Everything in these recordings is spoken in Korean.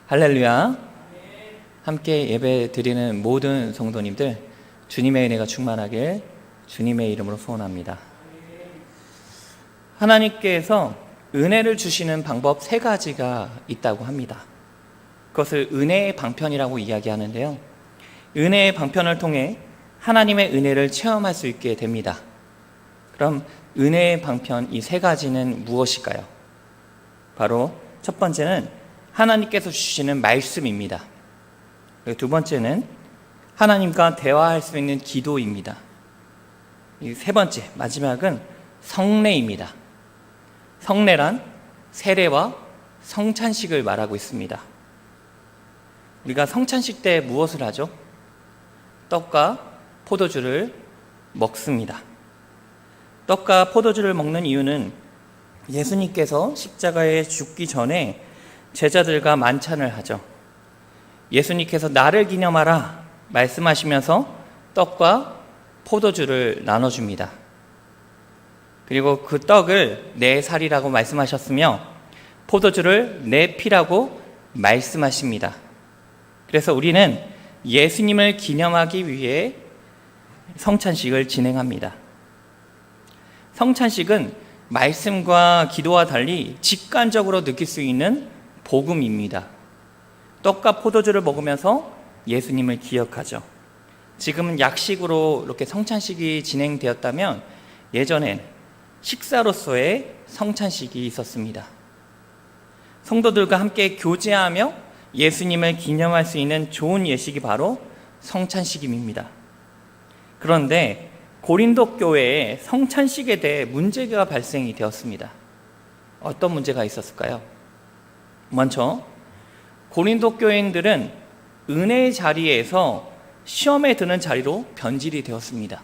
할렐루야. 함께 예배 드리는 모든 성도님들, 주님의 은혜가 충만하길 주님의 이름으로 소원합니다. 하나님께서 은혜를 주시는 방법 3가지가 있다고 합니다. 그것을 은혜의 방편이라고 이야기하는데요. 은혜의 방편을 통해 하나님의 은혜를 체험할 수 있게 됩니다. 그럼 은혜의 방편 이 3가지는 무엇일까요? 바로 첫 번째는 하나님께서 주시는 말씀입니다. 그리고 두 번째는 하나님과 대화할 수 있는 기도입니다. 이 세 번째, 마지막은 성례입니다. 성례란 세례와 성찬식을 말하고 있습니다. 우리가 성찬식 때 무엇을 하죠? 떡과 포도주를 먹습니다. 떡과 포도주를 먹는 이유는 예수님께서 십자가에 죽기 전에 제자들과 만찬을 하죠. 예수님께서 나를 기념하라 말씀하시면서 떡과 포도주를 나눠줍니다. 그리고 그 떡을 내 살이라고 말씀하셨으며 포도주를 내 피라고 말씀하십니다. 그래서 우리는 예수님을 기념하기 위해 성찬식을 진행합니다. 성찬식은 말씀과 기도와 달리 직관적으로 느낄 수 있는 복음입니다. 떡과 포도주를 먹으면서 예수님을 기억하죠. 지금은 약식으로 이렇게 성찬식이 진행되었다면 예전엔 식사로서의 성찬식이 있었습니다. 성도들과 함께 교제하며 예수님을 기념할 수 있는 좋은 예식이 바로 성찬식입니다. 그런데 고린도 교회에 성찬식에 대해 문제가 발생이 되었습니다. 어떤 문제가 있었을까요? 먼저 고린도 교인들은 은혜의 자리에서 시험에 드는 자리로 변질이 되었습니다.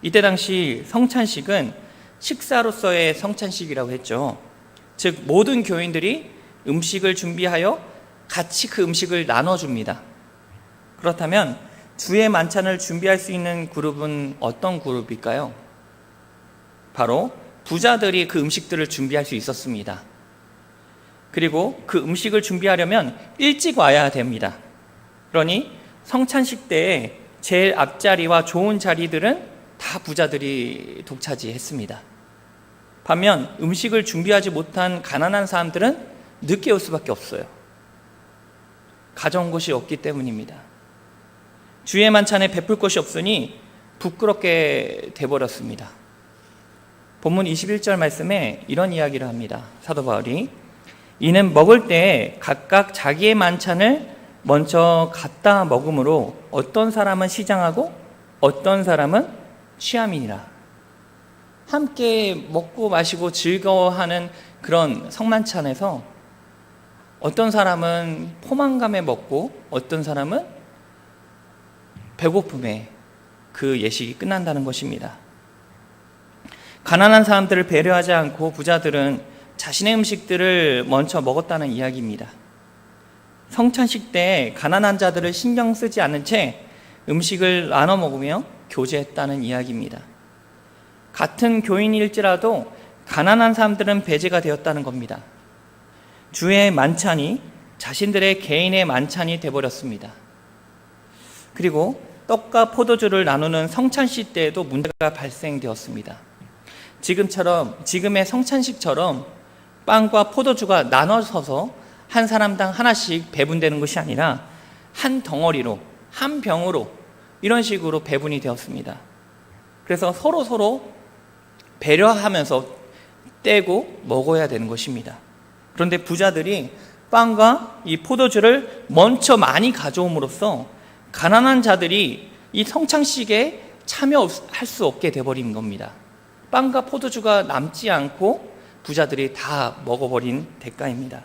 이때 당시 성찬식은 식사로서의 성찬식이라고 했죠. 즉 모든 교인들이 음식을 준비하여 같이 그 음식을 나눠줍니다. 그렇다면 주의 만찬을 준비할 수 있는 그룹은 어떤 그룹일까요? 바로 부자들이 그 음식들을 준비할 수 있었습니다. 그리고 그 음식을 준비하려면 일찍 와야 됩니다. 그러니 성찬식 때에 제일 앞자리와 좋은 자리들은 다 부자들이 독차지했습니다. 반면 음식을 준비하지 못한 가난한 사람들은 늦게 올 수밖에 없어요. 가져온 것이 없기 때문입니다. 주의 만찬에 베풀 것이 없으니 부끄럽게 돼버렸습니다. 본문 21절 말씀에 이런 이야기를 합니다. 사도 바울이 이는 먹을 때 각각 자기의 만찬을 먼저 갖다 먹음으로 어떤 사람은 시장하고 어떤 사람은 취함이니라. 함께 먹고 마시고 즐거워하는 그런 성만찬에서 어떤 사람은 포만감에 먹고 어떤 사람은 배고픔에 그 예식이 끝난다는 것입니다. 가난한 사람들을 배려하지 않고 부자들은 자신의 음식들을 먼저 먹었다는 이야기입니다. 성찬식 때 가난한 자들을 신경 쓰지 않는 채 음식을 나눠 먹으며 교제했다는 이야기입니다. 같은 교인일지라도 가난한 사람들은 배제가 되었다는 겁니다. 주의 만찬이 자신들의 개인의 만찬이 되어버렸습니다. 그리고 떡과 포도주를 나누는 성찬식 때에도 문제가 발생되었습니다. 지금의 성찬식처럼 빵과 포도주가 나눠서서 한 사람당 하나씩 배분되는 것이 아니라 한 덩어리로, 한 병으로 이런 식으로 배분이 되었습니다. 그래서 서로 배려하면서 떼고 먹어야 되는 것입니다. 그런데 부자들이 빵과 이 포도주를 먼저 많이 가져옴으로써 가난한 자들이 이 성찬식에 참여할 수 없게 되어버린 겁니다. 빵과 포도주가 남지 않고 부자들이 다 먹어버린 대가입니다.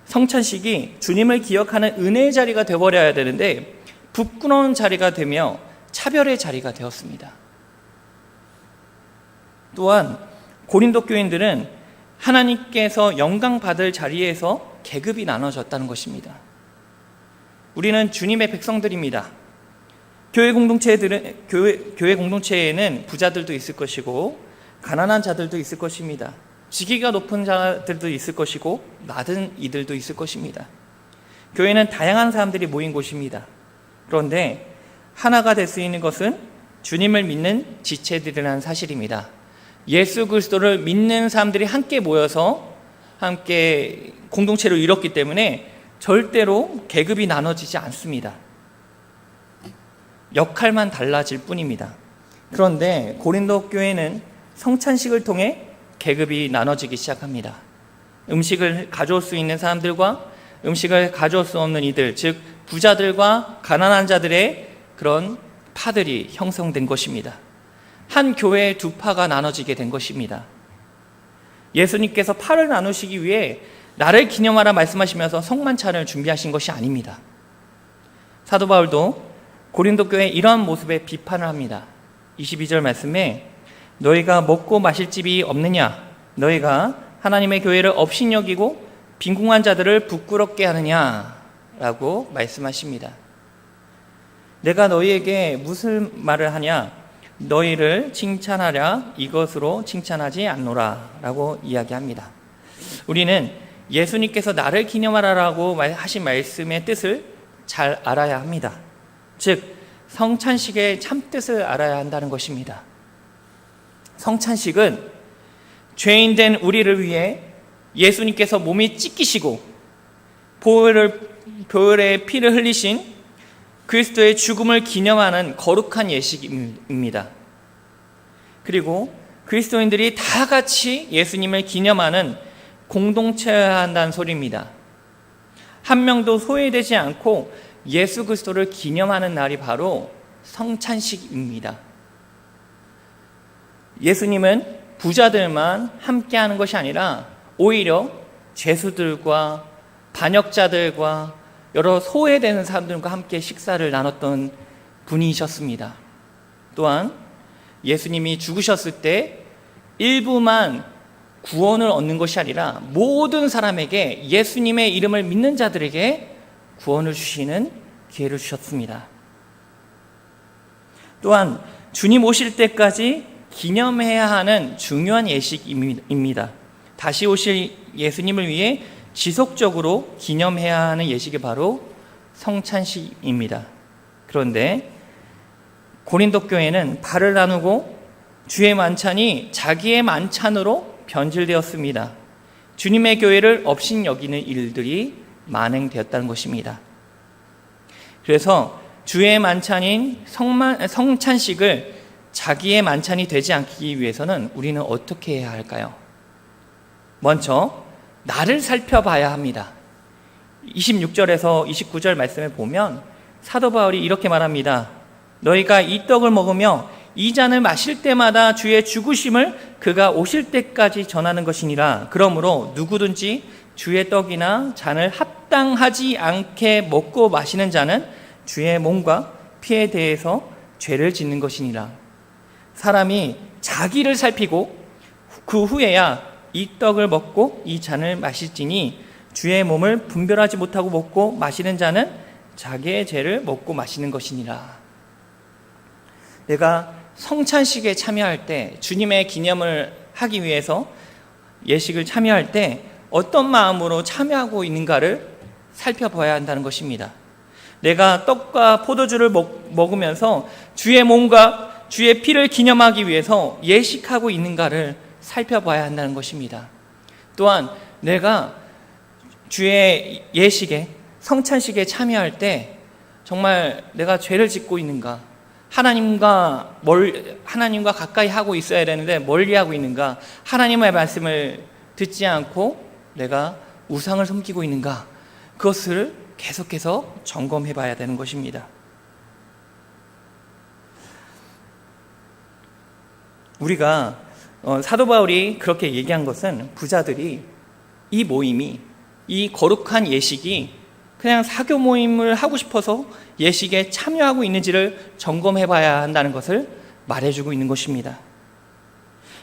성찬식이 주님을 기억하는 은혜의 자리가 되어버려야 되는데 부끄러운 자리가 되며 차별의 자리가 되었습니다. 또한 고린도 교인들은 하나님께서 영광 받을 자리에서 계급이 나눠졌다는 것입니다. 우리는 주님의 백성들입니다. 교회 공동체에는 부자들도 있을 것이고 가난한 자들도 있을 것입니다. 직위가 높은 자들도 있을 것이고 낮은 이들도 있을 것입니다. 교회는 다양한 사람들이 모인 곳입니다. 그런데 하나가 될 수 있는 것은 주님을 믿는 지체들이라는 사실입니다. 예수 그리스도를 믿는 사람들이 함께 모여서 함께 공동체를 이뤘기 때문에 절대로 계급이 나눠지지 않습니다. 역할만 달라질 뿐입니다. 그런데 고린도 교회는 성찬식을 통해 계급이 나눠지기 시작합니다. 음식을 가져올 수 있는 사람들과 음식을 가져올 수 없는 이들, 즉 부자들과 가난한 자들의 그런 파들이 형성된 것입니다. 한 교회의 두 파가 나눠지게 된 것입니다. 예수님께서 파를 나누시기 위해 나를 기념하라 말씀하시면서 성만찬을 준비하신 것이 아닙니다. 사도 바울도 고린도 교회의 이러한 모습에 비판을 합니다. 22절 말씀에 너희가 먹고 마실 집이 없느냐? 너희가 하나님의 교회를 업신여기고 빈궁한 자들을 부끄럽게 하느냐? 라고 말씀하십니다. 내가 너희에게 무슨 말을 하냐? 너희를 칭찬하랴 이것으로 칭찬하지 않노라 라고 이야기합니다. 우리는 예수님께서 나를 기념하라라고 하신 말씀의 뜻을 잘 알아야 합니다. 즉 성찬식의 참뜻을 알아야 한다는 것입니다. 성찬식은 죄인된 우리를 위해 예수님께서 몸이 찢기시고 보혈의 피를 흘리신 그리스도의 죽음을 기념하는 거룩한 예식입니다. 그리고 그리스도인들이 다 같이 예수님을 기념하는 공동체여야 한다는 소리입니다. 한 명도 소외되지 않고 예수 그리스도를 기념하는 날이 바로 성찬식입니다. 예수님은 부자들만 함께하는 것이 아니라 오히려 죄수들과 반역자들과 여러 소외되는 사람들과 함께 식사를 나눴던 분이셨습니다. 또한 예수님이 죽으셨을 때 일부만 구원을 얻는 것이 아니라 모든 사람에게 예수님의 이름을 믿는 자들에게 구원을 주시는 기회를 주셨습니다. 또한 주님 오실 때까지 기념해야 하는 중요한 예식입니다. 다시 오실 예수님을 위해 지속적으로 기념해야 하는 예식이 바로 성찬식입니다. 그런데 고린도 교회는 발을 나누고 주의 만찬이 자기의 만찬으로 변질되었습니다. 주님의 교회를 업신여기는 일들이 만행되었다는 것입니다. 그래서 주의 만찬인 성찬식을 자기의 만찬이 되지 않기 위해서는 우리는 어떻게 해야 할까요? 먼저 나를 살펴봐야 합니다. 26절에서 29절 말씀을 보면 사도 바울이 이렇게 말합니다. 너희가 이 떡을 먹으며 이 잔을 마실 때마다 주의 죽으심을 그가 오실 때까지 전하는 것이니라. 그러므로 누구든지 주의 떡이나 잔을 합당하지 않게 먹고 마시는 자는 주의 몸과 피에 대해서 죄를 짓는 것이니라. 사람이 자기를 살피고 그 후에야 이 떡을 먹고 이 잔을 마실지니 주의 몸을 분별하지 못하고 먹고 마시는 자는 자기의 죄를 먹고 마시는 것이니라. 내가 성찬식에 참여할 때, 주님의 기념을 하기 위해서 예식을 참여할 때 어떤 마음으로 참여하고 있는가를 살펴봐야 한다는 것입니다. 내가 떡과 포도주를 먹으면서 주의 몸과 주의 피를 기념하기 위해서 예식하고 있는가를 살펴봐야 한다는 것입니다. 또한 내가 주의 예식에, 성찬식에 참여할 때 정말 내가 죄를 짓고 있는가, 하나님과 가까이 하고 있어야 되는데 멀리 하고 있는가, 하나님의 말씀을 듣지 않고 내가 우상을 섬기고 있는가, 그것을 계속해서 점검해 봐야 되는 것입니다. 우리가 사도 바울이 그렇게 얘기한 것은 부자들이 이 모임이, 이 거룩한 예식이 그냥 사교 모임을 하고 싶어서 예식에 참여하고 있는지를 점검해 봐야 한다는 것을 말해주고 있는 것입니다.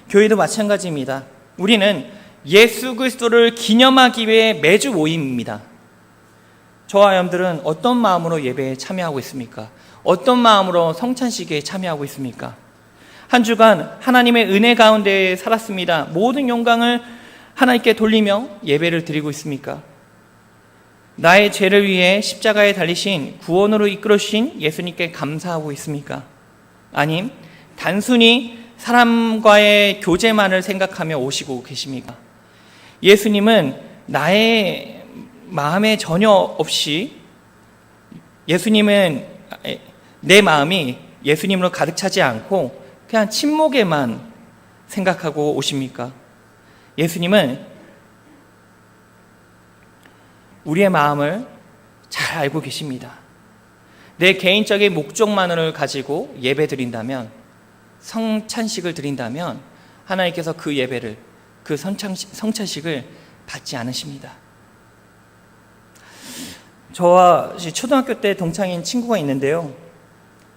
교회도 마찬가지입니다. 우리는 예수 그리스도를 기념하기 위해 매주 모임입니다. 저와 여러분들은 어떤 마음으로 예배에 참여하고 있습니까? 어떤 마음으로 성찬식에 참여하고 있습니까? 한 주간 하나님의 은혜 가운데 살았습니다. 모든 영광을 하나님께 돌리며 예배를 드리고 있습니까? 나의 죄를 위해 십자가에 달리신 구원으로 이끌어주신 예수님께 감사하고 있습니까? 아님 단순히 사람과의 교제만을 생각하며 오시고 계십니까? 예수님은 나의 마음에 전혀 없이, 예수님은 내 마음이 예수님으로 가득 차지 않고 그냥 침묵에만 생각하고 오십니까? 예수님은 우리의 마음을 잘 알고 계십니다. 내 개인적인 목적만을 가지고 예배 드린다면, 성찬식을 드린다면 하나님께서 그 예배를, 그 성찬식을 받지 않으십니다. 저와 초등학교 때 동창인 친구가 있는데요.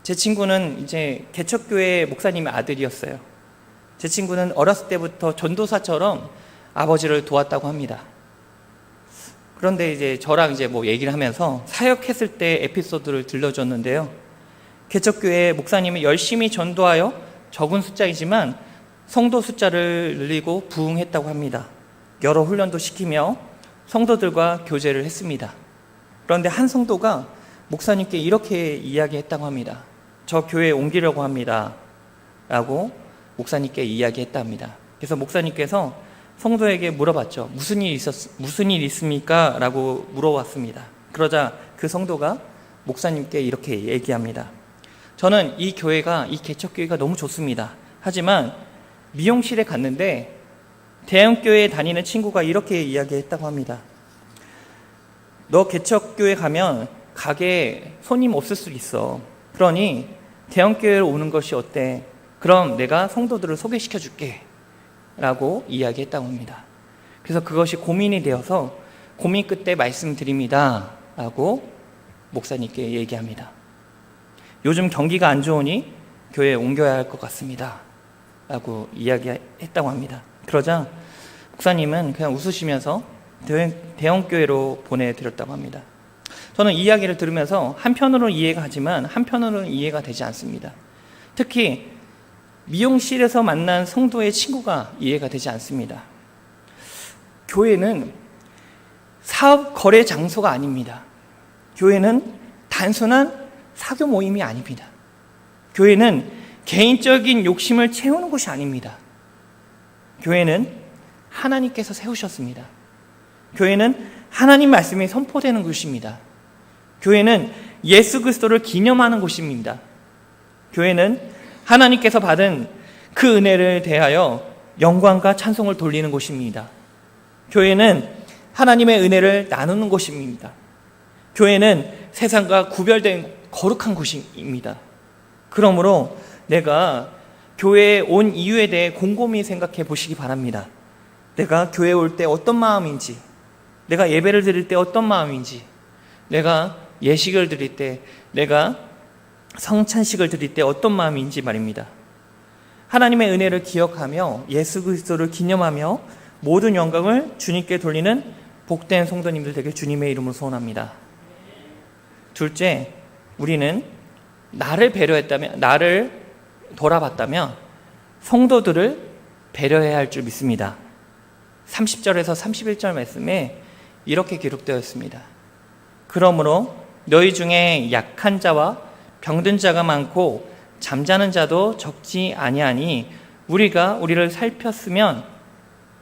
제 친구는 이제 개척교회 목사님의 아들이었어요. 제 친구는 어렸을 때부터 전도사처럼 아버지를 도왔다고 합니다. 그런데 이제 저랑 이제 얘기를 하면서 사역했을 때 에피소드를 들려줬는데요. 개척교회 목사님이 열심히 전도하여 적은 숫자이지만 성도 숫자를 늘리고 부흥했다고 합니다. 여러 훈련도 시키며 성도들과 교제를 했습니다. 그런데 한 성도가 목사님께 이렇게 이야기했다고 합니다. 저 교회에 옮기려고 합니다 라고 목사님께 이야기했다 합니다. 그래서 목사님께서 성도에게 물어봤죠. 무슨 일 있습니까? 라고 물어봤습니다. 그러자 그 성도가 목사님께 이렇게 얘기합니다. 저는 이 교회가, 이 개척교회가 너무 좋습니다. 하지만 미용실에 갔는데 대형교회에 다니는 친구가 이렇게 이야기했다고 합니다. 너 개척교회 가면 가게에 손님 없을 수 있어. 그러니 대형교회로 오는 것이 어때? 그럼 내가 성도들을 소개시켜 줄게 라고 이야기했다고 합니다. 그래서 그것이 고민이 되어서 고민 끝에 말씀드립니다 라고 목사님께 얘기합니다. 요즘 경기가 안 좋으니 교회에 옮겨야 할 것 같습니다 라고 이야기했다고 합니다. 그러자 목사님은 그냥 웃으시면서 대형교회로 보내드렸다고 합니다. 저는 이 이야기를 들으면서 한편으로는 이해가 하지만 한편으로는 이해가 되지 않습니다. 특히 미용실에서 만난 성도의 친구가 이해가 되지 않습니다. 교회는 사업 거래 장소가 아닙니다. 교회는 단순한 사교 모임이 아닙니다. 교회는 개인적인 욕심을 채우는 곳이 아닙니다. 교회는 하나님께서 세우셨습니다. 교회는 하나님 말씀이 선포되는 곳입니다. 교회는 예수 그리스도를 기념하는 곳입니다. 교회는 하나님께서 받은 그 은혜를 대하여 영광과 찬송을 돌리는 곳입니다. 교회는 하나님의 은혜를 나누는 곳입니다. 교회는 세상과 구별된 거룩한 곳입니다. 그러므로 내가 교회에 온 이유에 대해 곰곰이 생각해 보시기 바랍니다. 내가 교회에 올 때 어떤 마음인지, 내가 예배를 드릴 때 어떤 마음인지, 내가 예식을 드릴 때, 내가 성찬식을 드릴 때 어떤 마음인지 말입니다. 하나님의 은혜를 기억하며 예수 그리스도를 기념하며 모든 영광을 주님께 돌리는 복된 성도님들 되길 주님의 이름으로 소원합니다. 둘째, 우리는 나를 배려했다면, 나를 돌아봤다면 성도들을 배려해야 할 줄 믿습니다. 30절에서 31절 말씀에 이렇게 기록되어 있습니다. 그러므로 너희 중에 약한 자와 병든 자가 많고 잠자는 자도 적지 아니하니 우리가 우리를 살폈으면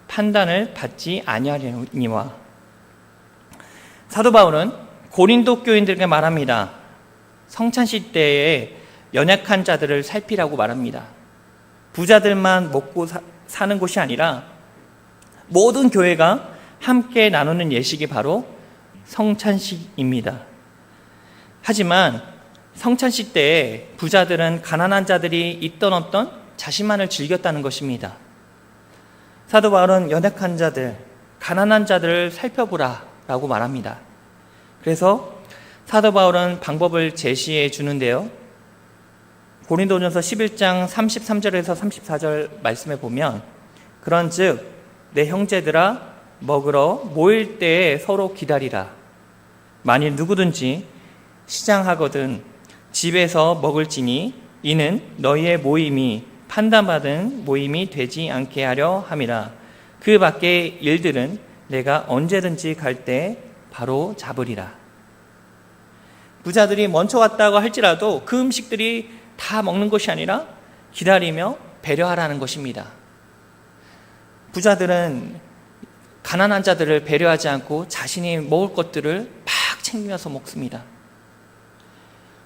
판단을 받지 아니하려니와. 사도 바울은 고린도 교인들에게 말합니다. 성찬식 때에 연약한 자들을 살피라고 말합니다. 부자들만 먹고 사는 곳이 아니라 모든 교회가 함께 나누는 예식이 바로 성찬식입니다. 하지만 성찬식 때에 부자들은 가난한 자들이 있던 없던 자신만을 즐겼다는 것입니다. 사도 바울은 연약한 자들, 가난한 자들을 살펴보라 라고 말합니다. 그래서 사도 바울은 방법을 제시해 주는데요. 고린도전서 11장 33절에서 34절 말씀에 보면 그런즉 내 형제들아 먹으러 모일 때에 서로 기다리라. 만일 누구든지 시장하거든 집에서 먹을지니 이는 너희의 모임이 판단받은 모임이 되지 않게 하려 함이라. 그 밖의 일들은 내가 언제든지 갈 때 바로 잡으리라. 부자들이 먼저 왔다고 할지라도 그 음식들이 다 먹는 것이 아니라 기다리며 배려하라는 것입니다. 부자들은 가난한 자들을 배려하지 않고 자신이 먹을 것들을 막 챙기면서 먹습니다.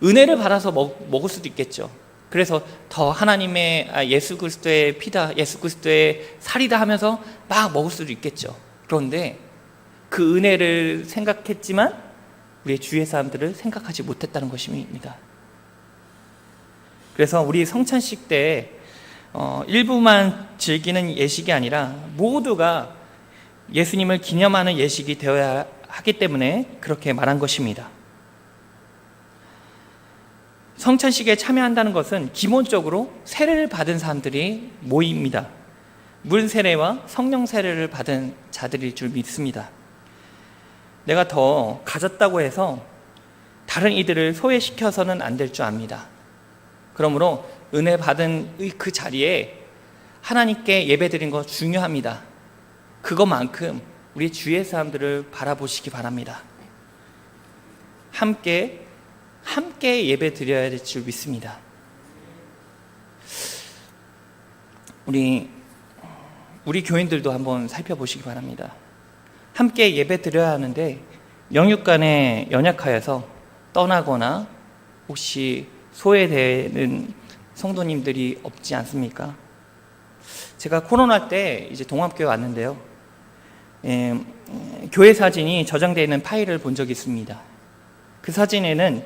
은혜를 받아서 먹을 수도 있겠죠. 그래서 더 하나님의 예수 그리스도의 피다, 예수 그리스도의 살이다 하면서 막 먹을 수도 있겠죠. 그런데 그 은혜를 생각했지만 우리의 주위의 사람들을 생각하지 못했다는 것입니다. 그래서 우리 성찬식 때 일부만 즐기는 예식이 아니라 모두가 예수님을 기념하는 예식이 되어야 하기 때문에 그렇게 말한 것입니다. 성찬식에 참여한다는 것은 기본적으로 세례를 받은 사람들이 모입니다. 물 세례와 성령 세례를 받은 자들일 줄 믿습니다. 내가 더 가졌다고 해서 다른 이들을 소외시켜서는 안 될 줄 압니다. 그러므로 은혜 받은 그 자리에 하나님께 예배드린 거 중요합니다. 그것만큼 우리 주위의 사람들을 바라보시기 바랍니다. 함께 예배 드려야 될 줄 믿습니다. 우리 교인들도 한번 살펴보시기 바랍니다. 함께 예배 드려야 하는데 영육간에 연약하여서 떠나거나 혹시 소외되는 성도님들이 없지 않습니까? 제가 코로나 때 이제 동합교회 왔는데요. 교회 사진이 저장되어 있는 파일을 본 적이 있습니다. 그 사진에는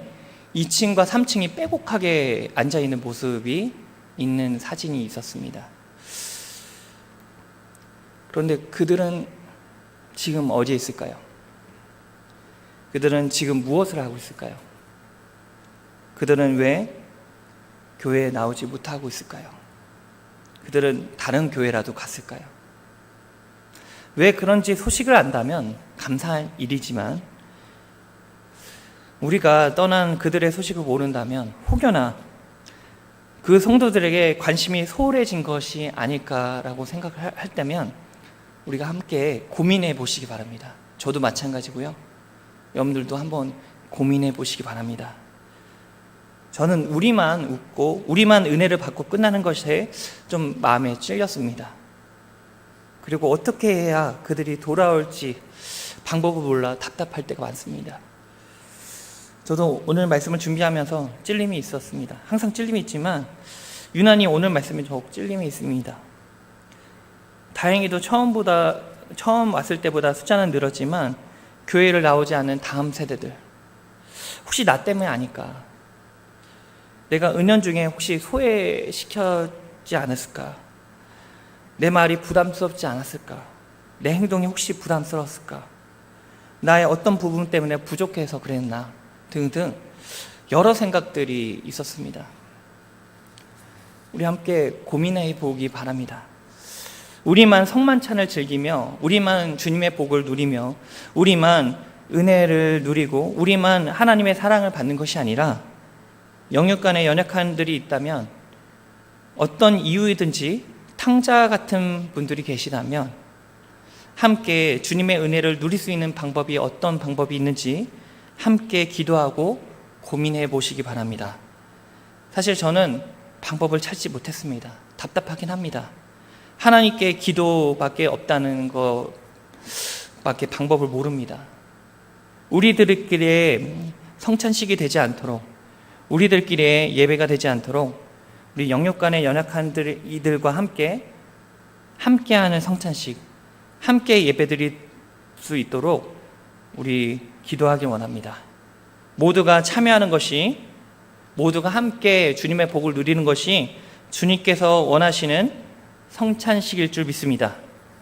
2층과 3층이 빼곡하게 앉아있는 모습이 있는 사진이 있었습니다. 그런데 그들은 지금 어디에 있을까요? 그들은 지금 무엇을 하고 있을까요? 그들은 왜 교회에 나오지 못하고 있을까요? 그들은 다른 교회라도 갔을까요? 왜 그런지 소식을 안다면 감사할 일이지만 우리가 떠난 그들의 소식을 모른다면 혹여나 그 성도들에게 관심이 소홀해진 것이 아닐까라고 생각을 할 때면 우리가 함께 고민해 보시기 바랍니다. 저도 마찬가지고요. 여러분들도 한번 고민해 보시기 바랍니다. 저는 우리만 웃고 우리만 은혜를 받고 끝나는 것에 좀 마음에 찔렸습니다. 그리고 어떻게 해야 그들이 돌아올지 방법을 몰라 답답할 때가 많습니다. 저도 오늘 말씀을 준비하면서 찔림이 있었습니다. 항상 찔림이 있지만 유난히 오늘 말씀에 더욱 찔림이 있습니다. 다행히도 처음 왔을 때보다 숫자는 늘었지만 교회를 나오지 않는 다음 세대들, 혹시 나 때문에 아닐까? 내가 은연중에 혹시 소외시켰지 않았을까? 내 말이 부담스럽지 않았을까? 내 행동이 혹시 부담스러웠을까? 나의 어떤 부분 때문에 부족해서 그랬나? 등등 여러 생각들이 있었습니다. 우리 함께 고민해 보기 바랍니다. 우리만 성만찬을 즐기며 우리만 주님의 복을 누리며 우리만 은혜를 누리고 우리만 하나님의 사랑을 받는 것이 아니라 영육간에 연약한 분들이 있다면 어떤 이유이든지 탕자 같은 분들이 계시다면 함께 주님의 은혜를 누릴 수 있는 방법이 어떤 방법이 있는지 함께 기도하고 고민해 보시기 바랍니다. 사실 저는 방법을 찾지 못했습니다. 답답하긴 합니다. 하나님께 기도밖에 없다는 것밖에 방법을 모릅니다. 우리들끼리의 성찬식이 되지 않도록, 우리들끼리의 예배가 되지 않도록 우리 영육간의 연약한 이들과 함께하는 성찬식, 함께 예배드릴 수 있도록 우리 기도하기 원합니다. 모두가 참여하는 것이, 모두가 함께 주님의 복을 누리는 것이 주님께서 원하시는 성찬식일 줄 믿습니다.